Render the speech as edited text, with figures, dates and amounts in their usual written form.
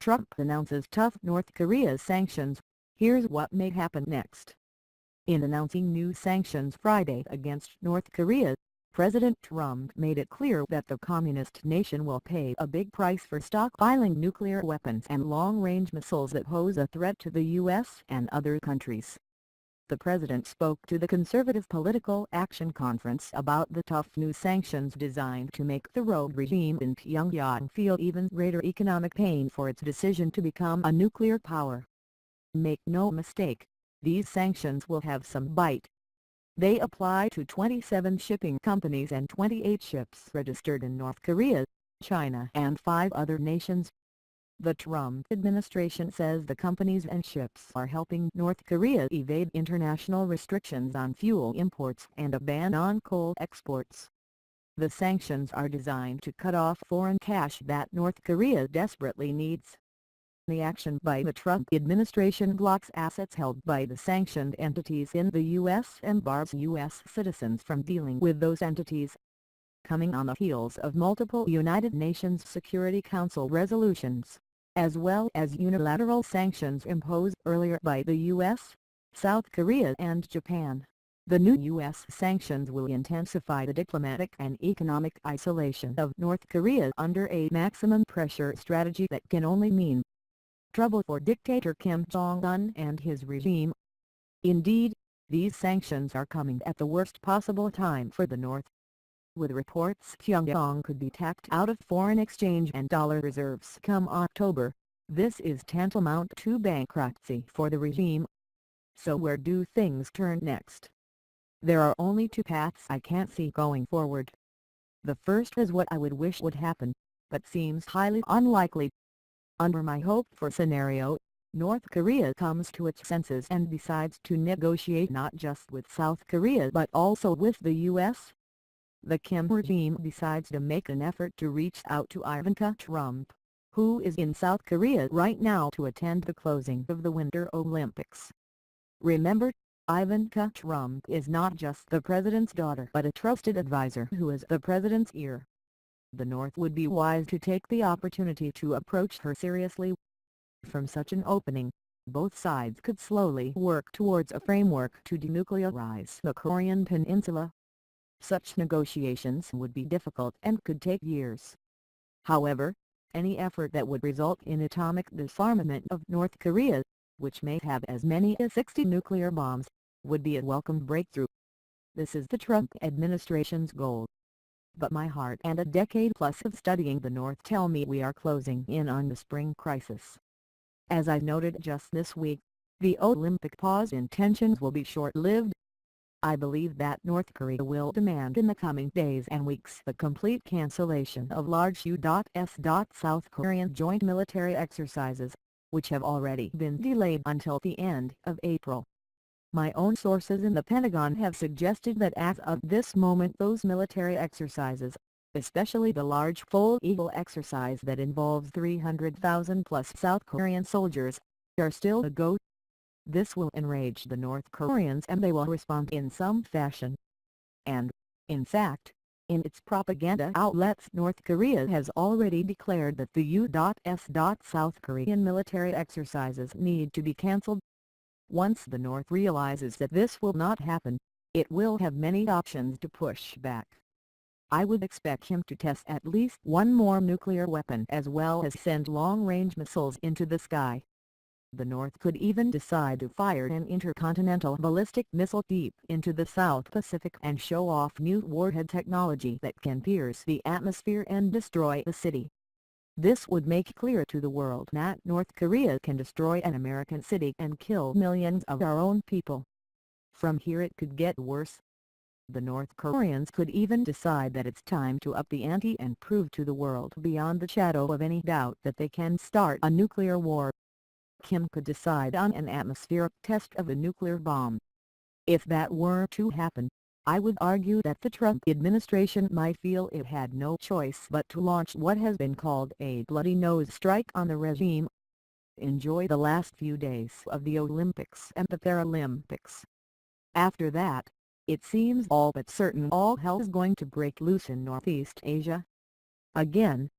Trump announces tough North Korea sanctions. Here's what may happen next. In announcing new sanctions Friday against North Korea, President Trump made it clear that the communist nation will pay a big price for stockpiling nuclear weapons and long-range missiles that pose a threat to the U.S. and other countries. The president spoke to the Conservative Political Action Conference about the tough new sanctions designed to make the rogue regime in Pyongyang feel even greater economic pain for its decision to become a nuclear power. Make no mistake, these sanctions will have some bite. They apply to 27 shipping companies and 28 ships registered in North Korea, China and 5 other nations. The Trump administration says the companies and ships are helping North Korea evade international restrictions on fuel imports and a ban on coal exports. The sanctions are designed to cut off foreign cash that North Korea desperately needs. The action by the Trump administration blocks assets held by the sanctioned entities in the U.S. and bars U.S. citizens from dealing with those entities. Coming on the heels of multiple United Nations Security Council resolutions, as well as unilateral sanctions imposed earlier by the U.S., South Korea and Japan, the new U.S. sanctions will intensify the diplomatic and economic isolation of North Korea under a maximum pressure strategy that can only mean trouble for dictator Kim Jong-un and his regime. Indeed, these sanctions are coming at the worst possible time for the North. With reports Pyongyang could be tapped out of foreign exchange and dollar reserves come October, this is tantamount to bankruptcy for the regime. So where do things turn next? There are only 2 paths I can't see going forward. The first is what I would wish would happen, but seems highly unlikely. Under my hoped-for scenario, North Korea comes to its senses and decides to negotiate not just with South Korea but also with the U.S. The Kim regime decides to make an effort to reach out to Ivanka Trump, who is in South Korea right now to attend the closing of the Winter Olympics. Remember, Ivanka Trump is not just the president's daughter but a trusted advisor who is the president's ear. The North would be wise to take the opportunity to approach her seriously. From such an opening, both sides could slowly work towards a framework to denuclearize the Korean peninsula. Such negotiations would be difficult and could take years. However, any effort that would result in atomic disarmament of North Korea, which may have as many as 60 nuclear bombs, would be a welcome breakthrough. This is the Trump administration's goal. But my heart and a decade plus of studying the North tell me we are closing in on the spring crisis. As I noted just this week, the Olympic pause in tensions will be short-lived. I believe that North Korea will demand in the coming days and weeks the complete cancellation of large U.S. South Korean joint military exercises, which have already been delayed until the end of April. My own sources in the Pentagon have suggested that as of this moment those military exercises, especially the large Full Eagle exercise that involves 300,000 plus South Korean soldiers, are still a go. This will enrage the North Koreans and they will respond in some fashion. And, in fact, in its propaganda outlets North Korea has already declared that the U.S. South Korean military exercises need to be cancelled. Once the North realizes that this will not happen, it will have many options to push back. I would expect him to test at least one more nuclear weapon as well as send long-range missiles into the sky. The North could even decide to fire an intercontinental ballistic missile deep into the South Pacific and show off new warhead technology that can pierce the atmosphere and destroy the city. This would make clear to the world that North Korea can destroy an American city and kill millions of our own people. From here it could get worse. The North Koreans could even decide that it's time to up the ante and prove to the world beyond the shadow of any doubt that they can start a nuclear war. Kim could decide on an atmospheric test of a nuclear bomb. If that were to happen, I would argue that the Trump administration might feel it had no choice but to launch what has been called a bloody nose strike on the regime. Enjoy the last few days of the Olympics and the Paralympics. After that, it seems all but certain all hell is going to break loose in Northeast Asia. Again,